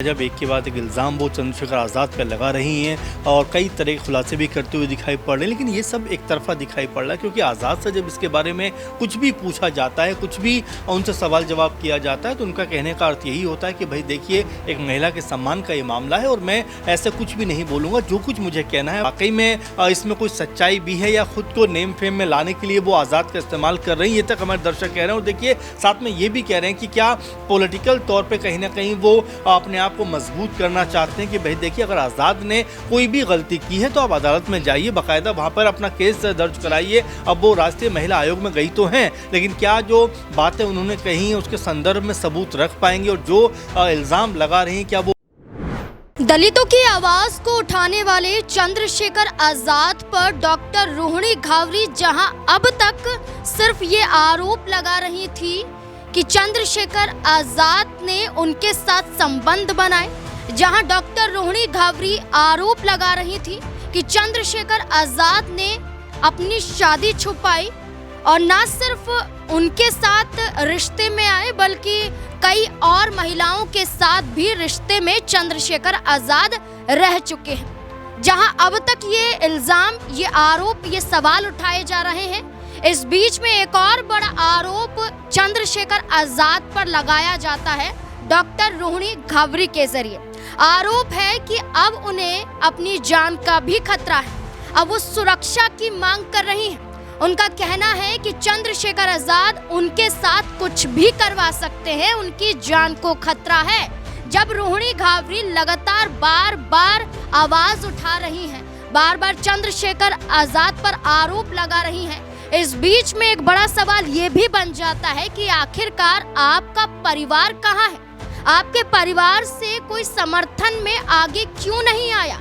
जब एक के बाद एक इल्ज़ाम वो चंद्रशेखर आज़ाद पर लगा रही हैं और कई तरह के खुलासे भी करते हुए दिखाई पड़ रहे हैं, लेकिन ये सब एक तरफा दिखाई पड़ रहा है क्योंकि आज़ाद से जब इसके बारे में कुछ भी पूछा जाता है, कुछ भी उनसे सवाल जवाब किया जाता है तो उनका कहने का अर्थ यही होता है कि भाई देखिए, एक महिला के सम्मान का ये मामला है और मैं ऐसे कुछ भी नहीं बोलूँगा, जो कुछ मुझे कहना है वाकई में इसमें कोई सच्चाई भी है या खुद को नेम फेम में लाने के लिए वो आज़ाद का इस्तेमाल कर रही है। ये तक हमारे दर्शक कह रहे हैं और देखिए साथ में ये भी कह रहे हैं कि क्या पॉलिटिकल तौर पर कहीं ना कहीं वो अपने आप को मजबूत करना चाहते हैं कि भाई देखिए, अगर आज़ाद ने कोई भी गलती की है तो आप अदालत में जाइए, बाकायदा वहाँ पर अपना केस दर्ज कराइए। अब वो राष्ट्रीय महिला आयोग में गई तो हैं, लेकिन क्या जो बातें उन्होंने कही हैं उसके संदर्भ में सबूत रख पाएंगे और जो इल्ज़ाम लगा रही हैं क्या वो दलितों की आवाज को उठाने वाले चंद्रशेखर आजाद पर डॉक्टर रोहिणी घावरी जहां अब तक सिर्फ ये आरोप लगा रही थी कि चंद्रशेखर आजाद ने उनके साथ संबंध बनाए, जहां डॉक्टर रोहिणी घावरी आरोप लगा रही थी कि चंद्रशेखर आजाद ने अपनी शादी छुपाई और न सिर्फ उनके साथ रिश्ते में आए बल्कि कई और महिलाओं के साथ भी रिश्ते में चंद्रशेखर आजाद रह चुके हैं। जहां अब तक ये इल्जाम, ये आरोप, ये सवाल उठाए जा रहे हैं, इस बीच में एक और बड़ा आरोप चंद्रशेखर आजाद पर लगाया जाता है डॉक्टर रोहिणी घावरी के जरिए। आरोप है कि अब उन्हें अपनी जान का भी खतरा है, अब वो सुरक्षा की मांग कर रही हैं। उनका कहना है कि चंद्रशेखर आजाद उनके साथ कुछ भी करवा सकते हैं, उनकी जान को खतरा है। जब रोहिणी घावरी लगातार बार बार आवाज उठा रही हैं, बार बार चंद्रशेखर आजाद पर आरोप लगा रही हैं, इस बीच में एक बड़ा सवाल ये भी बन जाता है कि आखिरकार आपका परिवार कहाँ है? आपके परिवार से कोई समर्थन में आगे क्यों नहीं आया?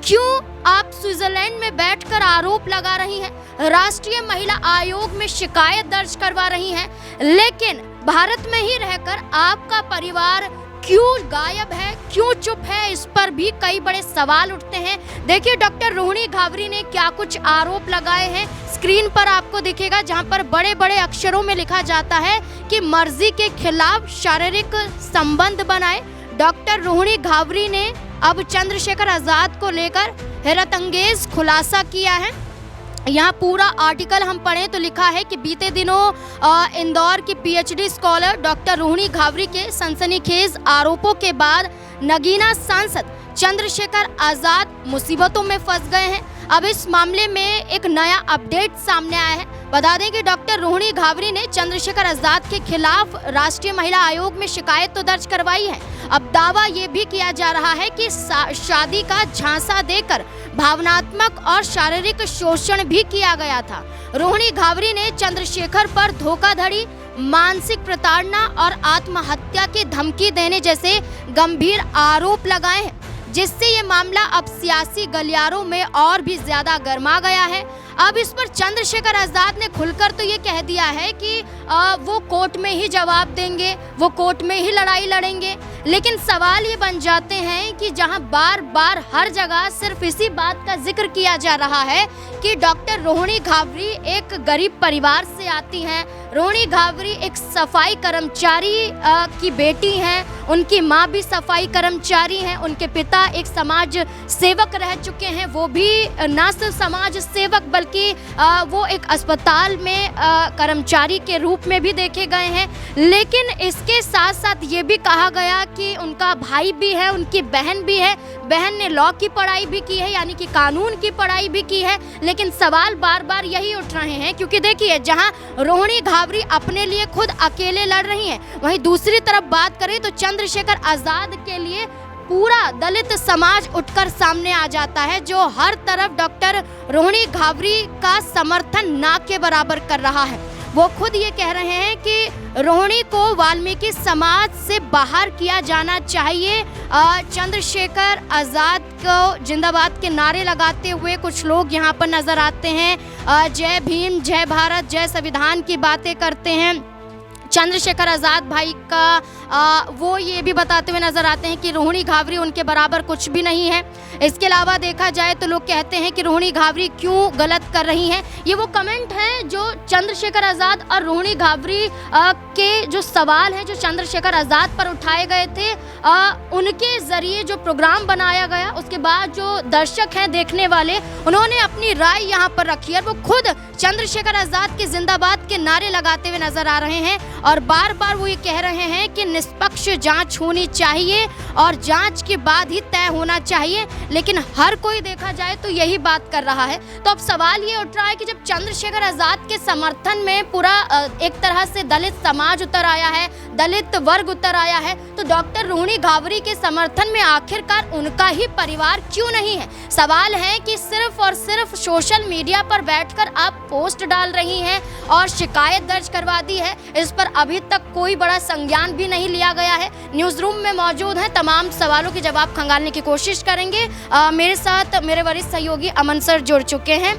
क्यों आप स्विट्जरलैंड में बैठकर आरोप लगा रही हैं, राष्ट्रीय महिला आयोग में शिकायत दर्ज करवा रही हैं, लेकिन भारत में ही रहकर आपका परिवार क्यों गायब है, क्यों चुप है? इस पर भी कई बड़े सवाल उठते हैं। देखिए डॉक्टर रोहिणी घावरी ने क्या कुछ आरोप लगाए हैं, स्क्रीन पर आपको दिखेगा, जहां पर बड़े बड़े अक्षरों में लिखा जाता है कि मर्जी के खिलाफ शारीरिक संबंध बनाए। डॉक्टर रोहिणी घावरी ने अब चंद्रशेखर आजाद को लेकर हैरतअंगेज खुलासा किया है। यहाँ पूरा आर्टिकल हम पढ़ें तो लिखा है कि बीते दिनों इंदौर की PhD scholar doctor Rohini Ghavri के सनसनीखेज आरोपों के बाद नगीना सांसद चंद्रशेखर आजाद मुसीबतों में फंस गए हैं। अब इस मामले में एक नया अपडेट सामने आया है। बता दें कि डॉक्टर रोहिणी घावरी ने चंद्रशेखर आजाद के खिलाफ राष्ट्रीय महिला आयोग में शिकायत तो दर्ज करवाई है। अब दावा ये भी किया जा रहा है कि शादी का झांसा देकर भावनात्मक और शारीरिक शोषण भी किया गया था। रोहिणी घावरी ने चंद्रशेखर पर धोखाधड़ी, मानसिक प्रताड़ना और आत्महत्या की धमकी देने जैसे गंभीर आरोप लगाए हैं, जिससे ये मामला अब सियासी गलियारों में और भी ज्यादा गर्मा गया है। अब इस पर चंद्रशेखर आजाद ने खुलकर तो ये कह दिया है कि वो कोर्ट में ही जवाब देंगे, वो कोर्ट में ही लड़ाई लड़ेंगे, लेकिन सवाल ये बन जाते हैं कि जहां बार बार हर जगह सिर्फ इसी बात का जिक्र किया जा रहा है कि डॉक्टर रोहिणी घावरी एक गरीब परिवार से आती हैं, रोहिणी घावरी एक सफाई कर्मचारी की बेटी हैं, उनकी माँ भी सफाई कर्मचारी हैं, उनके पिता एक समाज सेवक रह चुके हैं, वो भी न सिर्फ समाज सेवक बल्कि वो एक अस्पताल में कर्मचारी के रूप में भी देखे गए हैं। लेकिन इसके साथ साथ ये भी कहा गया कि उनका भाई भी है, उनकी बहन भी है, बहन ने लॉ की पढ़ाई भी की है, यानी कि कानून की पढ़ाई भी की है। लेकिन सवाल बार बार यही उठ रहे हैं क्योंकि देखिए, जहां रोहिणी घावरी अपने लिए खुद अकेले लड़ रही हैं, वहीं दूसरी तरफ बात करें तो चंद्रशेखर आजाद के लिए पूरा दलित समाज उठकर सामने आ जाता है, जो हर तरफ डॉक्टर रोहिणी घावरी का समर्थन ना के बराबर कर रहा है। वो खुद ये कह रहे हैं कि रोहिणी को वाल्मीकि समाज से बाहर किया जाना चाहिए। चंद्रशेखर आजाद को जिंदाबाद के नारे लगाते हुए कुछ लोग यहाँ पर नजर आते हैं, जय भीम, जय भारत, जय संविधान की बातें करते हैं। चंद्रशेखर आज़ाद भाई का वो ये भी बताते हुए नजर आते हैं कि रोहिणी घावरी उनके बराबर कुछ भी नहीं है। इसके अलावा देखा जाए तो लोग कहते हैं कि रोहिणी घावरी क्यों गलत कर रही हैं। ये वो कमेंट हैं जो चंद्रशेखर आज़ाद और रोहिणी घावरी के जो सवाल हैं जो चंद्रशेखर आज़ाद पर उठाए गए थे, उनके ज़रिए जो प्रोग्राम बनाया गया, उसके बाद जो दर्शक हैं देखने वाले, उन्होंने अपनी राय यहाँ पर रखी और वो खुद चंद्रशेखर आज़ाद के जिंदाबाद के नारे लगाते हुए नजर आ रहे हैं और बार बार वो ये कह रहे हैं कि निष्पक्ष जांच होनी चाहिए और जांच के बाद ही तय होना चाहिए। लेकिन हर कोई देखा जाए तो यही बात कर रहा है। तो अब सवाल ये उठ रहा है कि जब चंद्रशेखर आज़ाद के समर्थन में पूरा एक तरह से दलित समाज उतर आया है, दलित वर्ग उतर आया है, तो डॉक्टर रोहिणी घावरी के समर्थन में आखिरकार उनका ही परिवार क्यों नहीं है? सवाल है कि सिर्फ और सिर्फ सोशल मीडिया पर बैठकर आप पोस्ट डाल रही हैं और शिकायत दर्ज करवा दी है। इस पर अभी तक कोई बड़ा संज्ञान भी नहीं लिया गया है। न्यूज़ रूम में मौजूद हैं, तमाम सवालों के जवाब खंगालने की कोशिश करेंगे। मेरे साथ मेरे वरिष्ठ सहयोगी अमन सर जुड़ चुके हैं।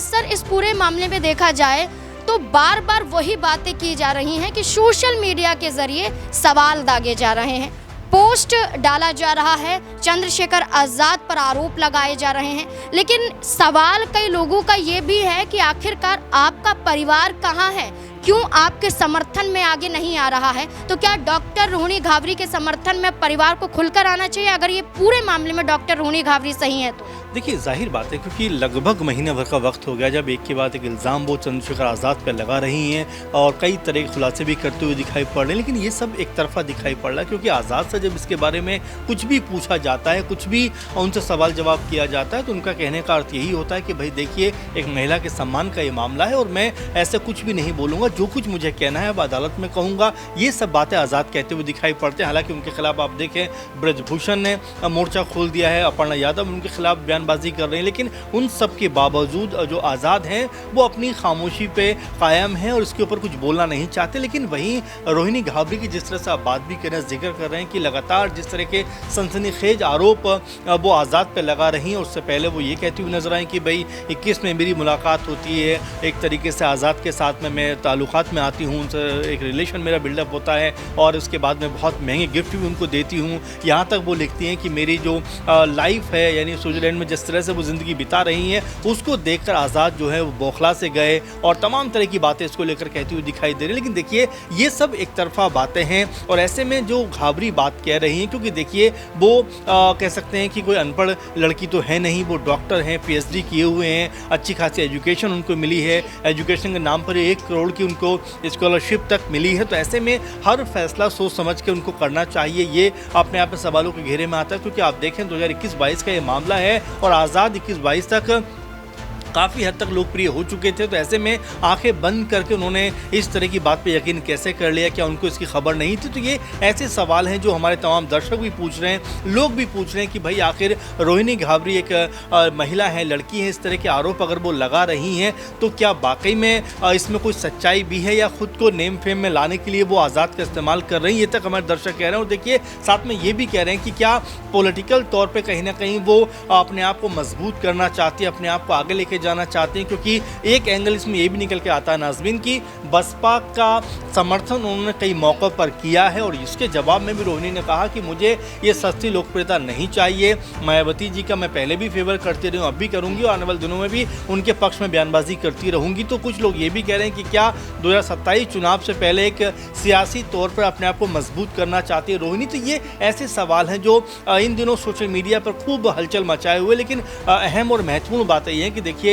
सर, इस पूरे मामले में देखा जाए तो बार बार वही बातें की जा रही हैं कि सोशल मीडिया के जरिए सवाल दागे जा रहे हैं, पोस्ट डाला जा रहा है, चंद्रशेखर आज़ाद पर आरोप लगाए जा रहे हैं। लेकिन सवाल कई लोगों का ये भी है कि आखिरकार आपका परिवार कहाँ है, क्यों आपके समर्थन में आगे नहीं आ रहा है? तो क्या डॉक्टर रोहिणी घावरी के समर्थन में परिवार को खुलकर आना चाहिए अगर ये पूरे मामले में डॉक्टर रोहिणी घावरी सही है तो? देखिए, जाहिर बात है क्योंकि लगभग महीने भर का वक्त हो गया जब एक के बाद एक इल्ज़ाम वो चंद्रशेखर आज़ाद पर लगा रही हैं और कई तरह के खुलासे भी करते हुए दिखाई पड़ रहे हैं। लेकिन ये सब एक तरफा दिखाई पड़ रहा है क्योंकि आज़ाद से जब इसके बारे में कुछ भी पूछा जाता है, कुछ भी उनसे सवाल जवाब किया जाता है, तो उनका कहने का अर्थ यही होता है कि भाई देखिए, एक महिला के सम्मान का ये मामला है और मैं ऐसे कुछ भी नहीं बोलूँगा, जो कुछ मुझे कहना है अब अदालत में कहूँगा। ये सब बातें आज़ाद कहते हुए दिखाई पड़ते हैं। हालांकि उनके खिलाफ आप देखें, ब्रजभूषण ने मोर्चा खोल दिया है, अपर्णा यादव उनके खिलाफ बयानबाजी कर रहे हैं, लेकिन उन सब के बावजूद जो आज़ाद हैं वो अपनी खामोशी पे कायम हैं और इसके ऊपर कुछ बोलना नहीं चाहते। लेकिन वहीं रोहिणी घावरी की जिस तरह से आप बात भी कर रहे हैं, जिक्र कर रहे हैं कि लगातार जिस तरह के सनसनीखेज आरोप वो आज़ाद पे लगा रही हैं, उससे पहले वो ये कहती हुई नजर आई कि भाई 21 में मेरी मुलाकात होती है, एक तरीके से आज़ाद के साथ में मैं ताल्लुकात में आती हूँ, उनसे एक रिलेशन मेरा बिल्डअप होता है और उसके बाद मैं बहुत महंगे गिफ्ट भी उनको देती हूँ। यहाँ तक वो लिखती हैं कि मेरी जो लाइफ है, यानी स्विट्ज़रलैंड में जिस तरह से वो ज़िंदगी बिता रही हैं, उसको देखकर आज़ाद जो है वो बौखला से गए और तमाम तरह की बातें इसको लेकर कहती हुई दिखाई दे रही है। लेकिन देखिए, ये सब एक तरफा बातें हैं और ऐसे में जो घावरी बात कह रही हैं, क्योंकि देखिए वो कह सकते हैं कि कोई अनपढ़ लड़की तो है नहीं, वो डॉक्टर हैं, PhD किए हुए हैं, अच्छी खासी एजुकेशन उनको मिली है, एजुकेशन के नाम पर 1 करोड़ की उनको स्कॉलरशिप तक मिली है। तो ऐसे में हर फैसला सोच समझ के उनको करना चाहिए। ये अपने आप में सवालों के घेरे में आता है क्योंकि आप देखें 2021-22 का ये मामला है और आज़ाद 21-22 तक काफ़ी हद तक लोकप्रिय हो चुके थे। तो ऐसे में आंखें बंद करके उन्होंने इस तरह की बात पे यकीन कैसे कर लिया? क्या उनको इसकी खबर नहीं थी? तो ये ऐसे सवाल हैं जो हमारे तमाम दर्शक भी पूछ रहे हैं, लोग भी पूछ रहे हैं कि भाई आखिर रोहिणी घावरी एक महिला है, लड़की है, इस तरह के आरोप अगर वो लगा रही हैं तो क्या वाकई में इसमें कोई सच्चाई भी है या खुद को नेम फेम में लाने के लिए वो आज़ाद का इस्तेमाल कर रही हैं? ये तक हमारे दर्शक कह रहे हैं। और देखिए, साथ में ये भी कह रहे हैं कि क्या पॉलिटिकल तौर पर कहीं ना कहीं वो अपने आप को मजबूत करना चाहती है, अपने आप को आगे लेके जाना चाहते हैं, क्योंकि एक एंगल इसमें ये भी निकल के आता है नाज़रीन की बसपा का समर्थन उन्होंने कई मौक़ों पर किया है और इसके जवाब में भी रोहिणी ने कहा कि मुझे ये सस्ती लोकप्रियता नहीं चाहिए। मायावती जी का मैं पहले भी फेवर करती रही हूँ, अब भी करूँगी और आने वाले दिनों में भी उनके पक्ष में बयानबाजी करती रहूँगी। तो कुछ लोग ये भी कह रहे हैं कि क्या 2027 चुनाव से पहले एक सियासी तौर पर अपने आप को मजबूत करना चाहती है रोहिणी? तो ये ऐसे सवाल हैं जो इन दिनों सोशल मीडिया पर खूब हलचल मचाए हुए। लेकिन अहम और महत्वपूर्ण बात ये है कि देखिए,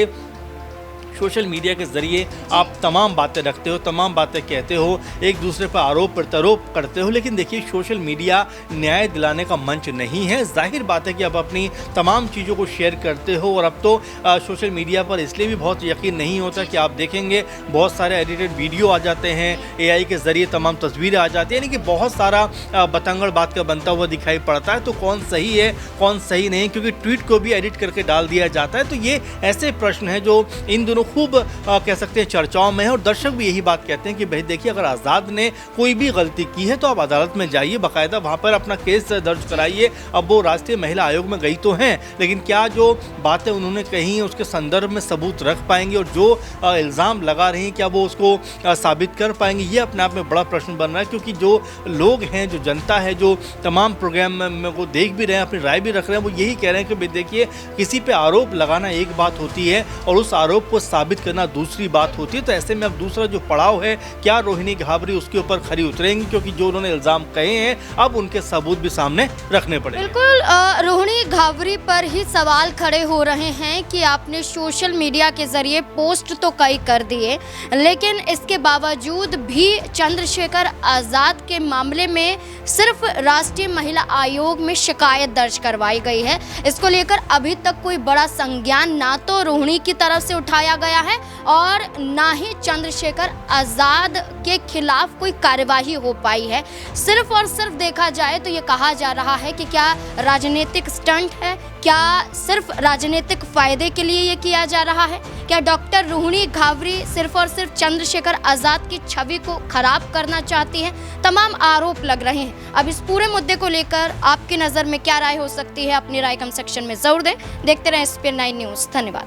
सोशल मीडिया के ज़रिए आप तमाम बातें रखते हो, तमाम बातें कहते हो, एक दूसरे पर आरोप प्रत्यारोप करते हो, लेकिन देखिए सोशल मीडिया न्याय दिलाने का मंच नहीं है। जाहिर बात है कि आप अपनी तमाम चीज़ों को शेयर करते हो और अब तो सोशल मीडिया पर इसलिए भी बहुत यकीन नहीं होता कि आप देखेंगे बहुत सारे एडिटेड वीडियो आ जाते हैं, AI के ज़रिए तमाम तस्वीरें आ जाती हैं, यानी कि बहुत सारा बतंगड़ बात का बनता हुआ दिखाई पड़ता है। तो कौन सही है कौन सही नहीं, क्योंकि ट्वीट को भी एडिट करके डाल दिया जाता है। तो ये ऐसे प्रश्न हैं जो इन दोनों खूब कह सकते हैं चर्चाओं में है और दर्शक भी यही बात कहते हैं कि भाई देखिए, अगर आज़ाद ने कोई भी गलती की है तो आप अदालत में जाइए, बाकायदा वहाँ पर अपना केस दर्ज कराइए। अब वो राष्ट्रीय महिला आयोग में गई तो हैं, लेकिन क्या जो बातें उन्होंने कही हैं उसके संदर्भ में सबूत रख पाएंगे और जो इल्ज़ाम लगा रही हैं क्या वो उसको साबित कर पाएंगे? ये अपने आप में बड़ा प्रश्न बन रहा है, क्योंकि जो लोग हैं, जो जनता है, जो तमाम प्रोग्राम में वो देख भी रहे हैं, अपनी राय भी रख रहे हैं, वो यही कह रहे हैं कि भाई देखिए, किसी पे आरोप लगाना एक बात होती है और उस आरोप को साबित करना दूसरी बात होती है। तो ऐसे में अब दूसरा जो पड़ाव है, क्या रोहिणी घावरी उसके ऊपर खरी उतरेंगी? क्योंकि जो उन्होंने इल्ज़ाम कहे हैं अब उनके सबूत भी सामने रखने पड़ेंगे। बिल्कुल, रोहिणी घावरी पर ही सवाल खड़े हो रहे हैं कि आपने सोशल मीडिया के जरिए पोस्ट तो कई कर दिए, लेकिन इसके बावजूद भी चंद्रशेखर आज़ाद के मामले में सिर्फ राष्ट्रीय महिला आयोग में शिकायत दर्ज करवाई गई है। इसको लेकर अभी तक कोई बड़ा संज्ञान ना तो रोहिणी की तरफ से उठाया गया है और ना ही चंद्रशेखर आज़ाद के खिलाफ कोई कार्यवाही हो पाई है। सिर्फ और सिर्फ देखा जाए तो ये कहा जा रहा है कि क्या राजनीतिक स्टंट है, क्या सिर्फ राजनीतिक फायदे के लिए ये किया जा रहा है, क्या डॉक्टर रोहिणी घावरी सिर्फ और सिर्फ चंद्रशेखर आज़ाद की छवि को खराब करना चाहती हैं? तमाम आरोप लग रहे हैं। अब इस पूरे मुद्दे को लेकर आपकी नज़र में क्या राय हो सकती है? अपनी राय कमेंट सेक्शन में जरूर दें। देखते रहें SPN9 न्यूज़। धन्यवाद।